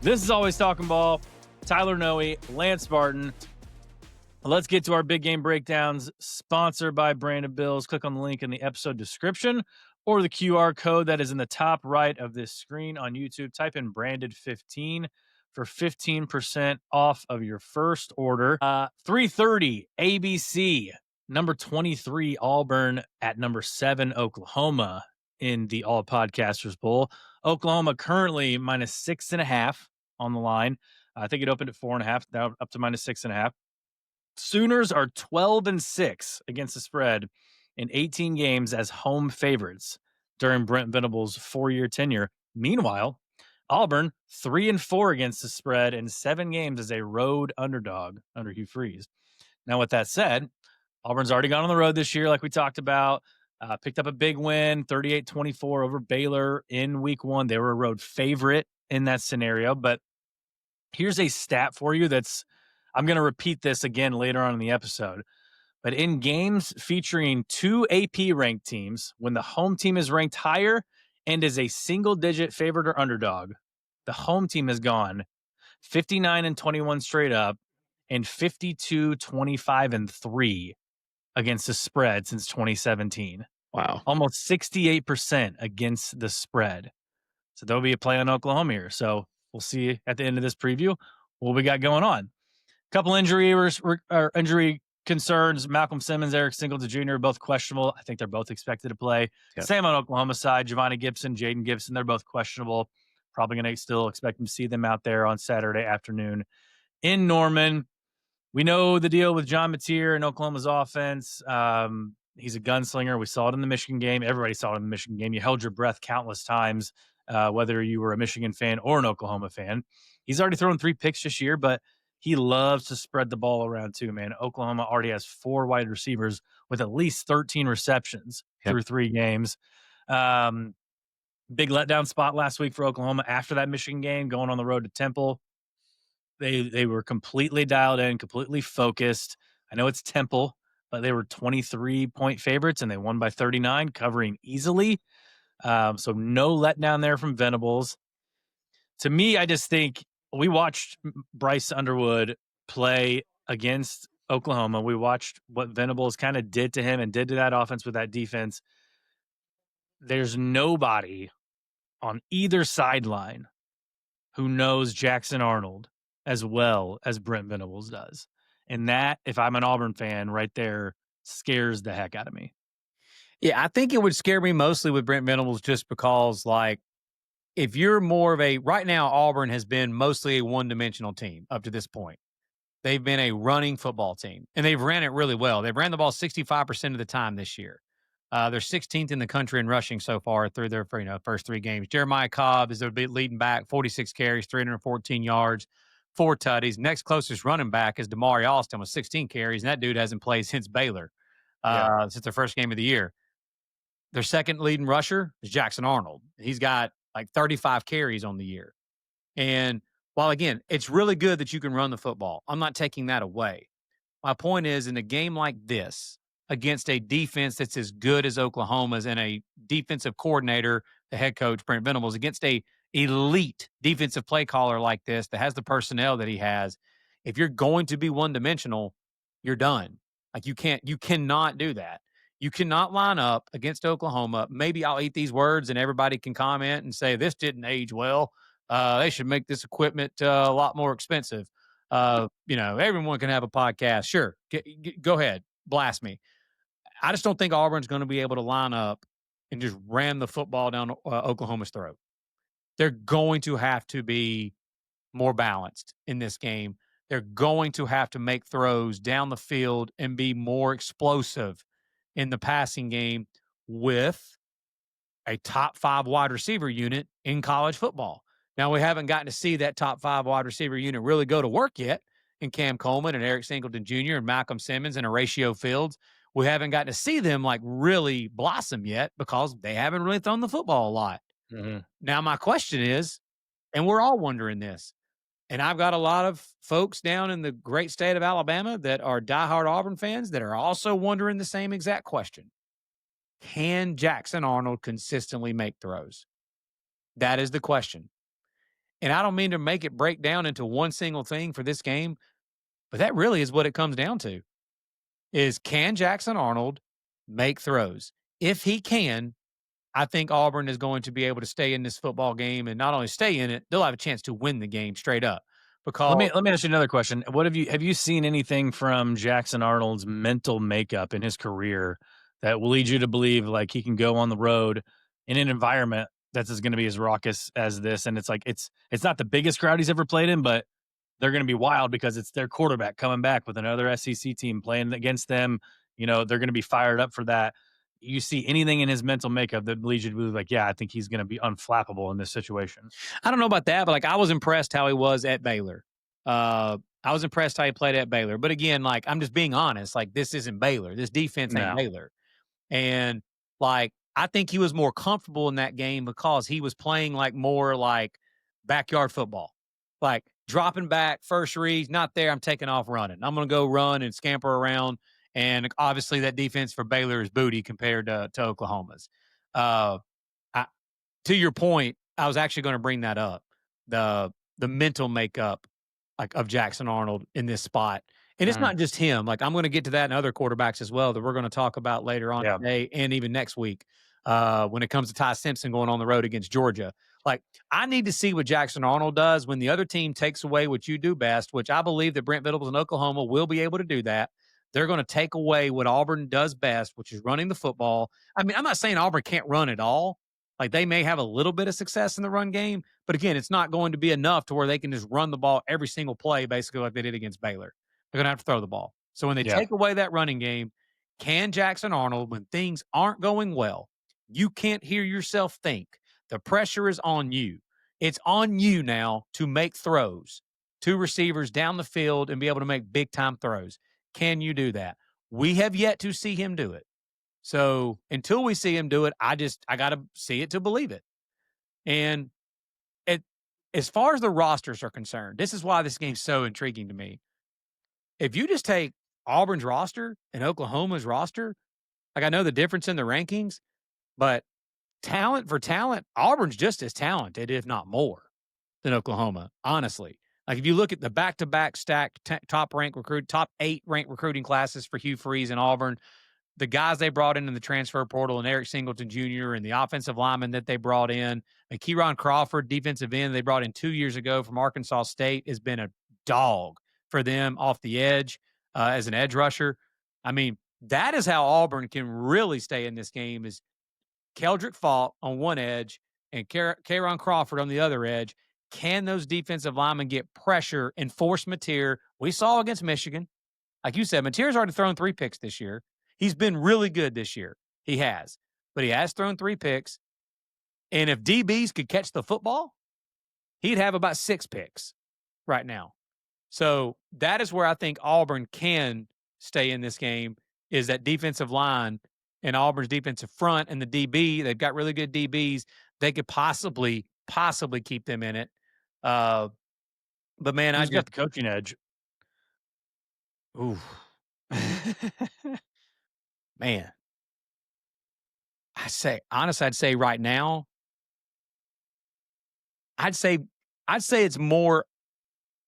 This is Always Talking Ball. Tyler Noe, Lance Barton. Let's get to our big game breakdowns, sponsored by Brandon Bills. Click on the link in the episode description or the QR code that is in the top right of this screen on YouTube. Type in Branded15 for 15% off of your first order. 3:30 ABC, number 23 Auburn at number 7 Oklahoma in the All Podcasters Bowl. Oklahoma currently minus 6.5 on the line. I think it opened at 4.5, now up to minus 6.5. Sooners are 12-6 against the spread in 18 games as home favorites during Brent Venables' 4-year tenure. Meanwhile, Auburn 3-4 against the spread in 7 games as a road underdog under Hugh Freeze. Now, with that said, Auburn's already gone on the road this year, like we talked about. Picked up a big win, 38-24 over Baylor in week 1. They were a road favorite in that scenario. But here's a stat for you I'm going to repeat this again later on in the episode. But in games featuring 2 AP-ranked teams, when the home team is ranked higher and is a single-digit favorite or underdog, the home team has gone 59-21 straight up and 52-25-3 against the spread since 2017. Wow. Almost 68% against the spread. So there'll be a play on Oklahoma here. So we'll see at the end of this preview what we got going on. Couple injury concerns. Malcolm Simmons, Eric Singleton Jr. both questionable. I think they're both expected to play. Yep. Same on Oklahoma side. Giovanni Gibson, Jaden Gibson, they're both questionable. Probably going to still expect to see them out there on Saturday afternoon in Norman. We know the deal with John Mateer and Oklahoma's offense. He's a gunslinger. We saw it in the Michigan game. Everybody saw it in the Michigan game. You held your breath countless times, whether you were a Michigan fan or an Oklahoma fan. He's already thrown 3 picks this year, but he loves to spread the ball around too, man. Oklahoma already has 4 wide receivers with at least 13 receptions through 3 games. Big letdown spot last week for Oklahoma after that Michigan game, going on the road to Temple. They were completely dialed in, completely focused. I know it's Temple, but they were 23-point favorites, and they won by 39, covering easily. So no letdown there from Venables. To me, I just think we watched Bryce Underwood play against Oklahoma. We watched what Venables kind of did to him and did to that offense with that defense. There's nobody on either sideline who knows Jackson Arnold as well as Brent Venables does. And that, if I'm an Auburn fan right there, scares the heck out of me. Yeah, I think it would scare me mostly with Brent Venables just because, like, if you're more of a – right now, Auburn has been mostly a one-dimensional team up to this point. They've been a running football team, and they've ran it really well. They've ran the ball 65% of the time this year. They're 16th in the country in rushing so far through their first 3 games. Jeremiah Cobb is their leading back, 46 carries, 314 yards, 4 tutties. Next closest running back is Damari Alston with 16 carries, and that dude hasn't played since Baylor, since their first game of the year. Their second leading rusher is Jackson Arnold. He's got like 35 carries on the year. And while, again, it's really good that you can run the football, I'm not taking that away. My point is, in a game like this, against a defense that's as good as Oklahoma's and a defensive coordinator, the head coach, Brent Venables, against a elite defensive play caller like this that has the personnel that he has, if you're going to be one-dimensional, you're done. Like, you cannot do that. You cannot line up against Oklahoma. Maybe I'll eat these words and everybody can comment and say, this didn't age well. They should make this equipment a lot more expensive. Everyone can have a podcast. Sure. Go ahead. Blast me. I just don't think Auburn's going to be able to line up and just ram the football down Oklahoma's throat. They're going to have to be more balanced in this game. They're going to have to make throws down the field and be more explosive in the passing game with a top 5 wide receiver unit in college football. Now, we haven't gotten to see that top 5 wide receiver unit really go to work yet in Cam Coleman and Eric Singleton Jr. and Malcolm Simmons and Horatio Fields. We haven't gotten to see them like really blossom yet because they haven't really thrown the football a lot. Mm-hmm. Now, my question is, and we're all wondering this, and I've got a lot of folks down in the great state of Alabama that are diehard Auburn fans that are also wondering the same exact question. Can Jackson Arnold consistently make throws? That is the question. And I don't mean to make it break down into one single thing for this game, but that really is what it comes down to is can Jackson Arnold make throws? If he can, I think Auburn is going to be able to stay in this football game and not only stay in it, they'll have a chance to win the game straight up. Let Because me let me ask you another question. What have you seen anything from Jackson Arnold's mental makeup in his career that will lead you to believe like he can go on the road in an environment that's going to be as raucous as this? And it's like it's not the biggest crowd he's ever played in, but they're going to be wild because it's their quarterback coming back with another SEC team playing against them. You know, they're going to be fired up for that. You see anything in his mental makeup that leads you to believe, like, yeah, I think he's going to be unflappable in this situation. I don't know about that, but like I was impressed how he was at Baylor. I was impressed how he played at Baylor. But again, like I'm just being honest, like this isn't Baylor. This defense ain't No, Baylor. And like I think he was more comfortable in that game because he was playing like more like backyard football. Like dropping back, first reads, not there, I'm taking off running. I'm gonna go run and scamper around. And obviously that defense for Baylor is booty compared to Oklahoma's. Uh I, to your point, I was actually going to bring that up. The mental makeup like of Jackson Arnold in this spot. And it's mm, not just him. Like I'm going to get to that in other quarterbacks as well that we're going to talk about later on yeah, today and even next week. When it comes to Ty Simpson going on the road against Georgia. Like I need to see what Jackson Arnold does when the other team takes away what you do best, which I believe that Brent Venables in Oklahoma will be able to do that. They're going to take away what Auburn does best, which is running the football. I mean, I'm not saying Auburn can't run at all, like they may have a little bit of success in the run game, but again, it's not going to be enough to where they can just run the ball every single play, basically like they did against Baylor. They're going to have to throw the ball. So when they yeah. take away that running game, can Jackson Arnold, when things aren't going well, you can't hear yourself think. The pressure is on you. It's on you now to make throws, two receivers down the field and be able to make big time throws. Can you do that? We have yet to see him do it. So until we see him do it, I got to see it to believe it. And it, as far as the rosters are concerned, this is why this game's so intriguing to me. If you just take Auburn's roster and Oklahoma's roster, like I know the difference in the rankings, but talent for talent, Auburn's just as talented, if not more, than Oklahoma. Honestly, like if you look at the back-to-back stacked top 8 ranked recruiting classes for Hugh Freeze and Auburn, the guys they brought in the transfer portal and Eric Singleton Jr. and the offensive lineman that they brought in, and Kieron Crawford, defensive end they brought in 2 years ago from Arkansas State, has been a dog for them off the edge as an edge rusher. I mean, that is how Auburn can really stay in this game is Keldrick Faulk on one edge and Kieron Crawford on the other edge. Can those defensive linemen get pressure and force Mateer? We saw against Michigan. Like you said, Mateer's already thrown 3 picks this year. He's been really good this year. He has. But he has thrown 3 picks. And if DBs could catch the football, he'd have about 6 picks right now. So that is where I think Auburn can stay in this game is that defensive line and Auburn's defensive front and the DB. They've got really good DBs. They could possibly keep them in it. But man, I Who's got just the coaching edge? ooh, man. Honestly, I'd say right now, I'd say I'd say it's more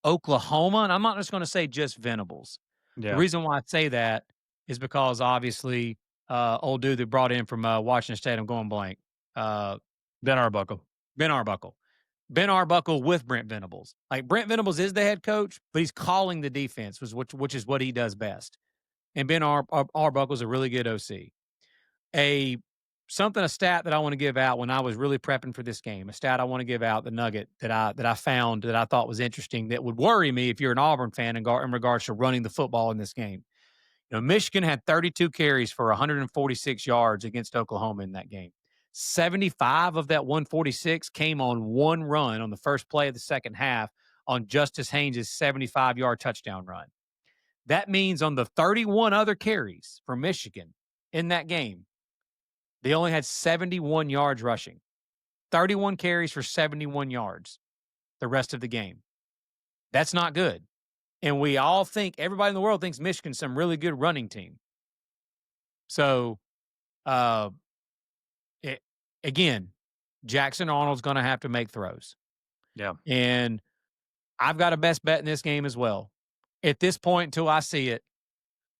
Oklahoma, and I'm not just gonna say just Venables. The Yeah, reason why I say that is because obviously, old dude that brought in from, Washington State, I'm going blank, uh, Ben Arbuckle. Ben Arbuckle. Ben Arbuckle with Brent Venables. Like, Brent Venables is the head coach, but he's calling the defense, which is what he does best, and Ben Arbuckle's a really good OC. A a stat that I want to give out when I was really prepping for this game, a stat I want to give out, the nugget that I found that I thought was interesting that would worry me if you're an Auburn fan in regards to running the football in this game. You know, Michigan had 32 carries for 146 yards against Oklahoma in that game. 75 of that 146 came on one run on the first play of the second half on Justice Haynes' 75-yard touchdown run. That means on the 31 other carries for Michigan in that game, they only had 71 yards rushing, 31 carries for 71 yards the rest of the game. That's not good. And we all think, everybody in the world thinks Michigan's some really good running team. So, uh, it, again, Jackson Arnold's going to have to make throws. Yeah. And I've got a best bet in this game as well. At this point, until I see it,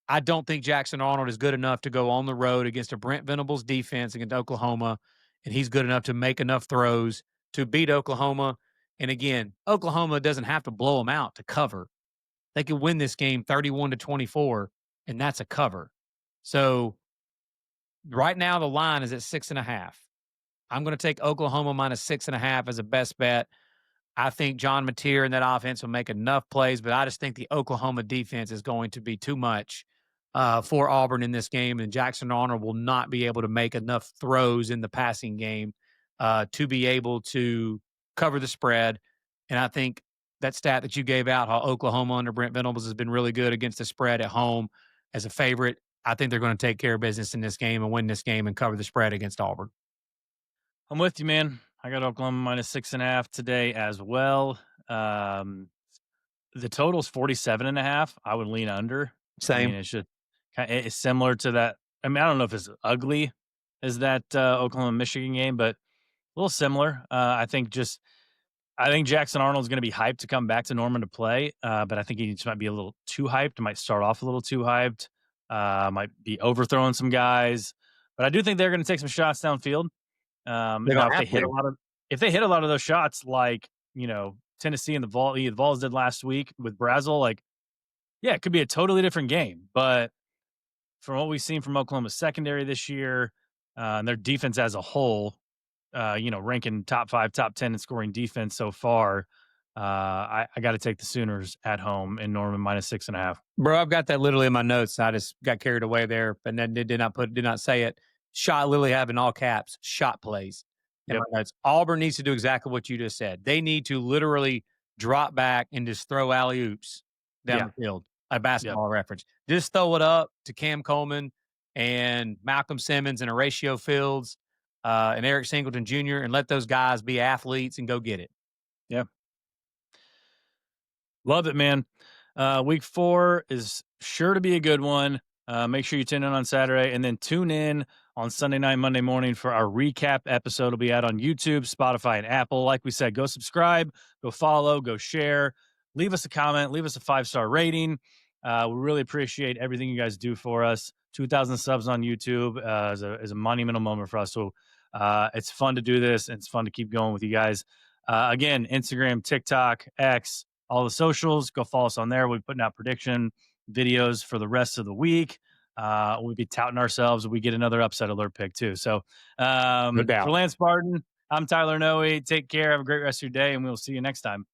I don't think Jackson Arnold is good enough to go on the road against a Brent Venables defense against Oklahoma, and he's good enough to make enough throws to beat Oklahoma. And again, Oklahoma doesn't have to blow them out to cover. They could win this game 31-24, and that's a cover. So right now the line is at 6.5. I'm going to take Oklahoma minus 6.5 as a best bet. I think John Mateer and that offense will make enough plays, but I just think the Oklahoma defense is going to be too much for Auburn in this game, and Jackson Arnold will not be able to make enough throws in the passing game to be able to cover the spread. And I think that stat that you gave out, how Oklahoma under Brent Venables has been really good against the spread at home as a favorite, I think they're going to take care of business in this game and win this game and cover the spread against Auburn. I'm with you, man. I got Oklahoma minus 6.5 today as well. The total's 47.5. I would lean under. I mean, Same. it's just it's similar to that. I mean, I don't know if it's ugly as that Oklahoma Michigan game, but a little similar. I think Jackson Arnold's going to be hyped to come back to Norman to play, but I think he just might be a little too hyped. Might start off a little too hyped. Might be overthrowing some guys, but I do think they're going to take some shots downfield. They're Now, going to have to. if they hit a lot of those shots, like Tennessee and the Vols did last week with Brazel, like yeah, it could be a totally different game. But from what we've seen from Oklahoma's secondary this year, and their defense as a whole, ranking top 5, top 10 in scoring defense so far. I got to take the Sooners at home in Norman minus 6.5. Bro, I've got that literally in my notes. I just got carried away there, and then did not say it. Shot literally have in all caps, shot plays in Yep. my notes. Auburn needs to do exactly what you just said. They need to literally drop back and just throw alley oops down the field. A basketball reference. Just throw it up to Cam Coleman and Malcolm Simmons and Horatio Fields and Eric Singleton Jr. and let those guys be athletes and go get it. Yeah. Love it, man. Week 4 is sure to be a good one. Make sure you tune in on Saturday and then tune in on Sunday night, Monday morning for our recap episode. It'll be out on YouTube, Spotify, and Apple. Like we said, go subscribe, go follow, go share, leave us a comment, leave us a 5-star rating. We really appreciate everything you guys do for us. 2,000 subs on YouTube is a monumental moment for us. So it's fun to do this, and it's fun to keep going with you guys. Again, Instagram, TikTok, X, all the socials. Go follow us on there. We'll be putting out prediction videos for the rest of the week. We'll be touting ourselves. We get another upset alert pick too. So No doubt. for Lance Barton, I'm Tyler Noe. Take care. Have a great rest of your day, and we'll see you next time.